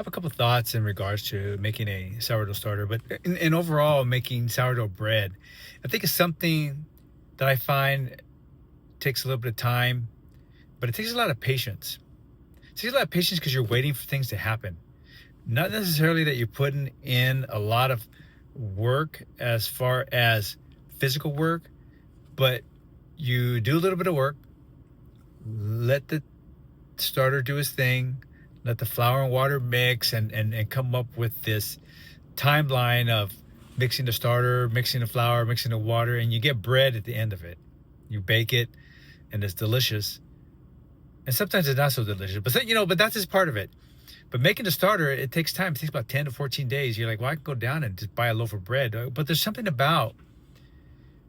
have a couple thoughts in regards to making a sourdough starter, but in overall making sourdough bread, I think it's something that I find takes a little bit of time, but it takes a lot of patience. It takes a lot of patience because you're waiting for things to happen. Not necessarily that you're putting in a lot of work as far as physical work, but you do a little bit of work, let the starter do his thing, let the flour and water mix and come up with this timeline of mixing the starter, mixing the flour, mixing the water, and you get bread at the end of it. You bake it and it's delicious. And sometimes it's not so delicious, but that's just part of it. But making the starter, it takes time. It takes about 10 to 14 days. You're like, well, I can go down and just buy a loaf of bread. But there's something about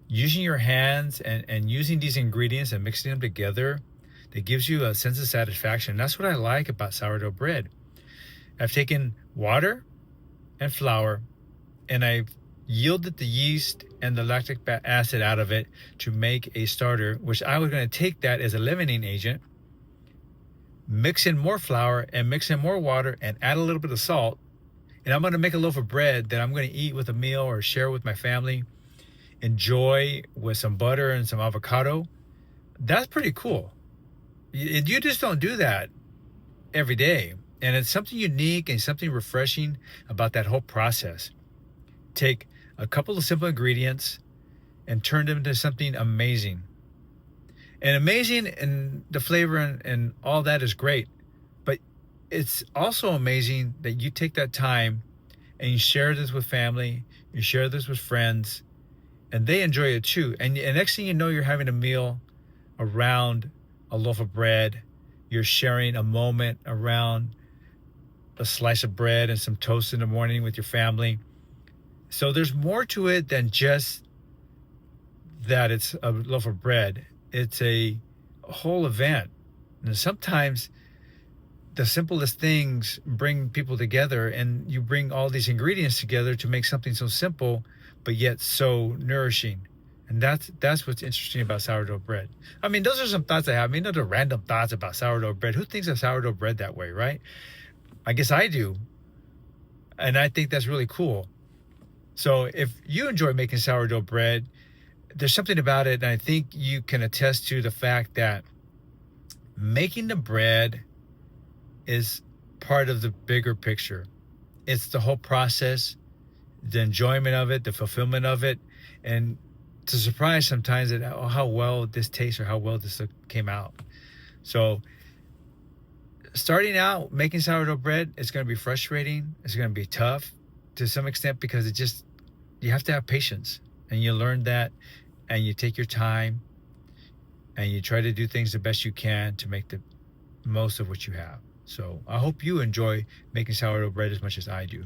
using your hands and using these ingredients and mixing them together that gives you a sense of satisfaction. That's what I like about sourdough bread. I've taken water and flour and I've yielded the yeast and the lactic acid out of it to make a starter, which I was going to take that as a leavening agent, mix in more flour and mix in more water and add a little bit of salt. And I'm going to make a loaf of bread that I'm going to eat with a meal or share with my family, enjoy with some butter and some avocado. That's pretty cool. You just don't do that every day. And it's something unique and something refreshing about that whole process. Take a couple of simple ingredients and turn them into something amazing. And amazing, and the flavor and all that is great. But it's also amazing that you take that time and you share this with family, you share this with friends, and they enjoy it too. And next thing you know, you're having a meal around a loaf of bread. You're sharing a moment around a slice of bread and some toast in the morning with your family. So there's more to it than just that it's a loaf of bread. It's a whole event. And sometimes the simplest things bring people together, and you bring all these ingredients together to make something so simple, but yet so nourishing. And that's what's interesting about sourdough bread. I mean, those are some thoughts I have. I mean, those are random thoughts about sourdough bread. Who thinks of sourdough bread that way, right? I guess I do. And I think that's really cool. So if you enjoy making sourdough bread, there's something about it, and I think you can attest to the fact that making the bread is part of the bigger picture. It's the whole process, the enjoyment of it, the fulfillment of it, and it's a surprise sometimes at how well this tastes or how well this came out. So starting out making sourdough bread, it's going to be frustrating. It's going to be tough to some extent because you have to have patience, and you learn that, and you take your time and you try to do things the best you can to make the most of what you have. So I hope you enjoy making sourdough bread as much as I do.